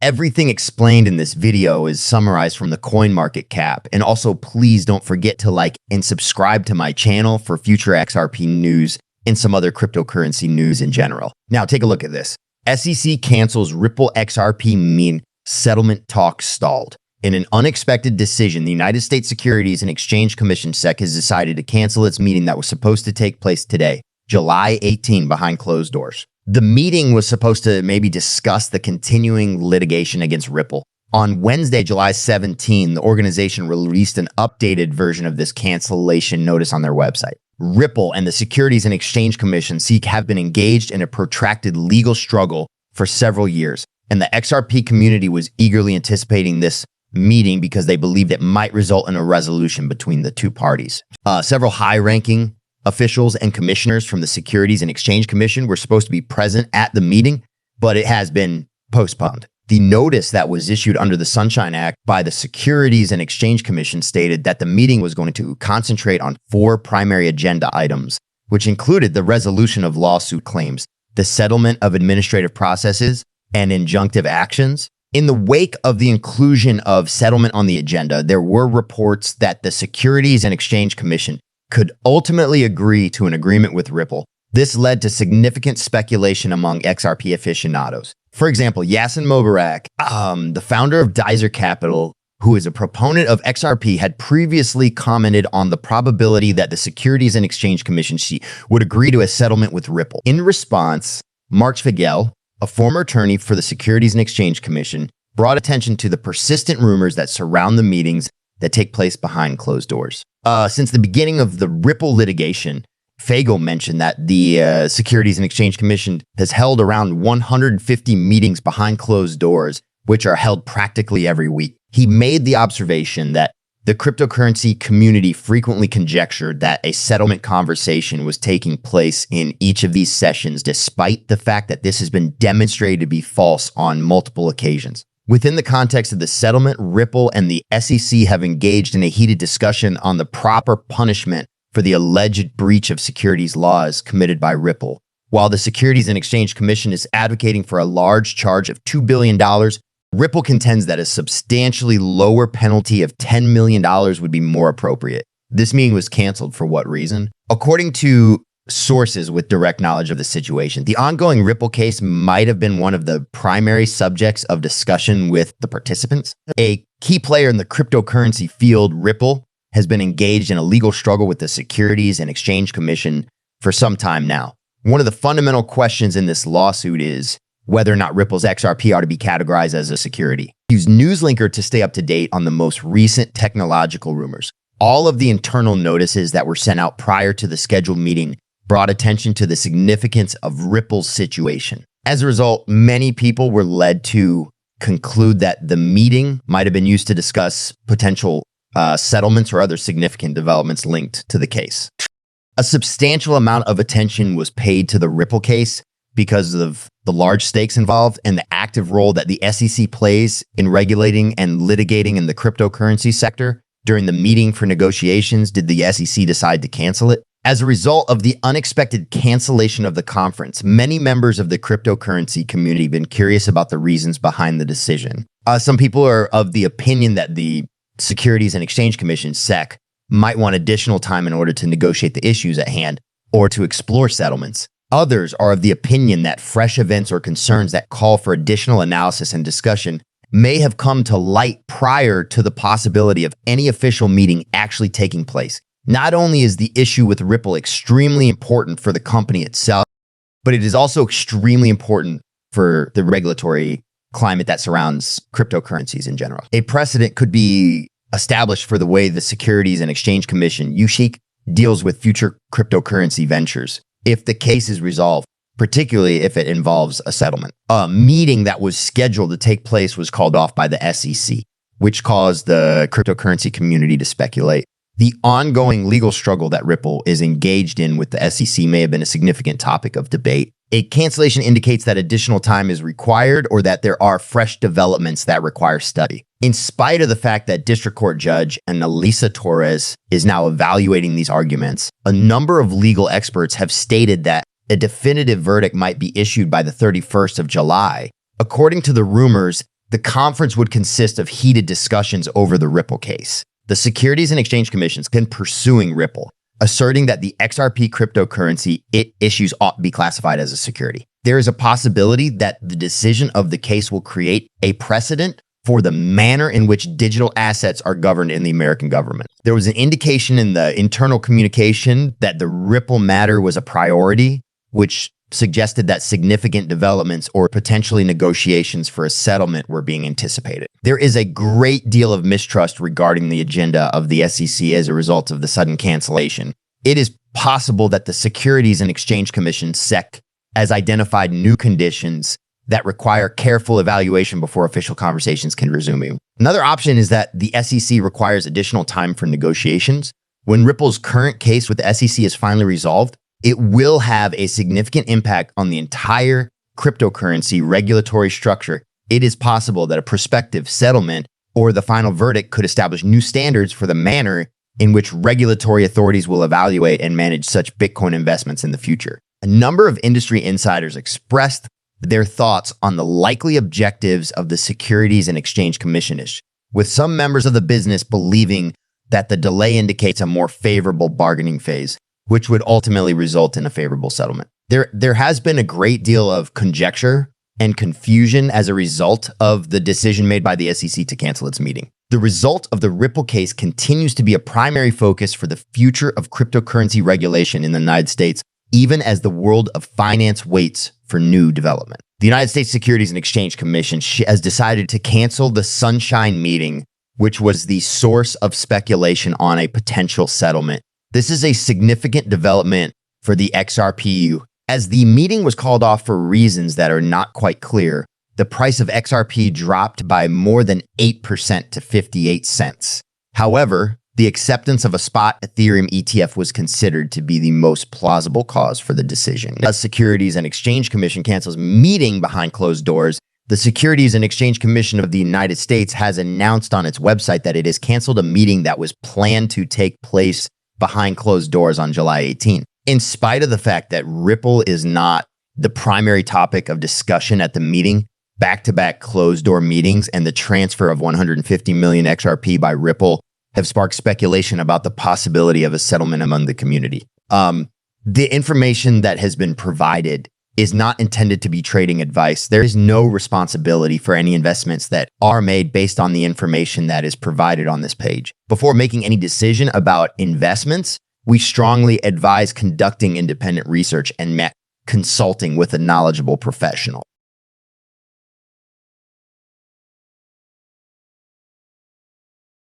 Everything explained in this video is summarized from the CoinMarketCap. And also, please don't forget to like and subscribe to my channel for future XRP news and some other cryptocurrency news in general. Now, take a look at this. SEC cancels Ripple XRP meme settlement talks stalled. In an unexpected decision, the United States Securities and Exchange Commission SEC has decided to cancel its meeting that was supposed to take place today, July 18, behind closed doors. The meeting was supposed to maybe discuss the continuing litigation against Ripple. On Wednesday, July 17, the organization released an updated version of this cancellation notice on their website. Ripple and the Securities and Exchange Commission (SEC) have been engaged in a protracted legal struggle for several years, and the XRP community was eagerly anticipating this meeting because they believed it might result in a resolution between the two parties. Several high-ranking officials and commissioners from the Securities and Exchange Commission were supposed to be present at the meeting, but it has been postponed. The notice that was issued under the Sunshine Act by the Securities and Exchange Commission stated that the meeting was going to concentrate on 4 primary agenda items, which included the resolution of lawsuit claims, the settlement of administrative processes, and injunctive actions. In the wake of the inclusion of settlement on the agenda, there were reports that the Securities and Exchange Commission could ultimately agree to an agreement with Ripple. This led to significant speculation among XRP aficionados. For example, Yassin Mobarak, the founder of Dizer Capital, who is a proponent of XRP, had previously commented on the probability that the Securities and Exchange Commission would agree to a settlement with Ripple. In response, Mark Figel, a former attorney for the Securities and Exchange Commission, brought attention to the persistent rumors that surround the meetings that take place behind closed doors. Since the beginning of the Ripple litigation, Fagel mentioned that the Securities and Exchange Commission has held around 150 meetings behind closed doors, which are held practically every week. He made the observation that the cryptocurrency community frequently conjectured that a settlement conversation was taking place in each of these sessions, despite the fact that this has been demonstrated to be false on multiple occasions. Within the context of the settlement, Ripple and the SEC have engaged in a heated discussion on the proper punishment for the alleged breach of securities laws committed by Ripple. While the Securities and Exchange Commission is advocating for a large charge of $2 billion, Ripple contends that a substantially lower penalty of $10 million would be more appropriate. This meeting was canceled for what reason? According to sources with direct knowledge of the situation, the ongoing Ripple case might have been one of the primary subjects of discussion with the participants. A key player in the cryptocurrency field, Ripple, has been engaged in a legal struggle with the Securities and Exchange Commission for some time now. One of the fundamental questions in this lawsuit is whether or not Ripple's XRP ought to be categorized as a security. Use Newslinker to stay up to date on the most recent technological rumors. All of the internal notices that were sent out prior to the scheduled meeting brought attention to the significance of Ripple's situation. As a result, many people were led to conclude that the meeting might have been used to discuss potential settlements or other significant developments linked to the case. A substantial amount of attention was paid to the Ripple case because of the large stakes involved and the active role that the SEC plays in regulating and litigating in the cryptocurrency sector. During the meeting for negotiations, did the SEC decide to cancel it? As a result of the unexpected cancellation of the conference, many members of the cryptocurrency community have been curious about the reasons behind the decision. Some people are of the opinion that the Securities and Exchange Commission, SEC, might want additional time in order to negotiate the issues at hand or to explore settlements. Others are of the opinion that fresh events or concerns that call for additional analysis and discussion may have come to light prior to the possibility of any official meeting actually taking place. Not only is the issue with Ripple extremely important for the company itself, but it is also extremely important for the regulatory climate that surrounds cryptocurrencies in general. A precedent could be established for the way the Securities and Exchange Commission, USHC, deals with future cryptocurrency ventures if the case is resolved, particularly if it involves a settlement. A meeting that was scheduled to take place was called off by the SEC, which caused the cryptocurrency community to speculate. The ongoing legal struggle that Ripple is engaged in with the SEC may have been a significant topic of debate. A cancellation indicates that additional time is required or that there are fresh developments that require study. In spite of the fact that District Court Judge Annalisa Torres is now evaluating these arguments, a number of legal experts have stated that a definitive verdict might be issued by the 31st of July. According to the rumors, The conference would consist of heated discussions over the Ripple case. The Securities and Exchange Commission's been pursuing Ripple, asserting that the XRP cryptocurrency it issues ought to be classified as a security. There is a possibility that the decision of the case will create a precedent for the manner in which digital assets are governed in the American government. There was an indication in the internal communication that the Ripple matter was a priority, which suggested that significant developments or potentially negotiations for a settlement were being anticipated. There is a great deal of mistrust regarding the agenda of the SEC as a result of the sudden cancellation. It is possible that the Securities and Exchange Commission, SEC, has identified new conditions that require careful evaluation before official conversations can resume. Another option is that the SEC requires additional time for negotiations. When Ripple's current case with the SEC is finally resolved, it will have a significant impact on the entire cryptocurrency regulatory structure. It is possible that a prospective settlement or the final verdict could establish new standards for the manner in which regulatory authorities will evaluate and manage such Bitcoin investments in the future. A number of industry insiders expressed their thoughts on the likely objectives of the Securities and Exchange Commission, with some members of the business believing that the delay indicates a more favorable bargaining phase, which would ultimately result in a favorable settlement. There has been a great deal of conjecture and confusion as a result of the decision made by the SEC to cancel its meeting. The result of the Ripple case continues to be a primary focus for the future of cryptocurrency regulation in the United States, even as the world of finance waits for new development. The United States Securities and Exchange Commission has decided to cancel the Sunshine meeting, which was the source of speculation on a potential settlement. This is a significant development for the XRP. As the meeting was called off for reasons that are not quite clear, the price of XRP dropped by more than 8% to 58 cents. However, the acceptance of a spot Ethereum ETF was considered to be the most plausible cause for the decision. The Securities and Exchange Commission cancels meeting behind closed doors. The Securities and Exchange Commission of the United States has announced on its website that it has canceled a meeting that was planned to take place behind closed doors on July 18. In spite of the fact that Ripple is not the primary topic of discussion at the meeting, back-to-back closed-door meetings and the transfer of 150 million XRP by Ripple have sparked speculation about the possibility of a settlement among the community. The information that has been provided is not intended to be trading advice. There is no responsibility for any investments that are made based on the information that is provided on this page. Before making any decision about investments, we strongly advise conducting independent research and consulting with a knowledgeable professional.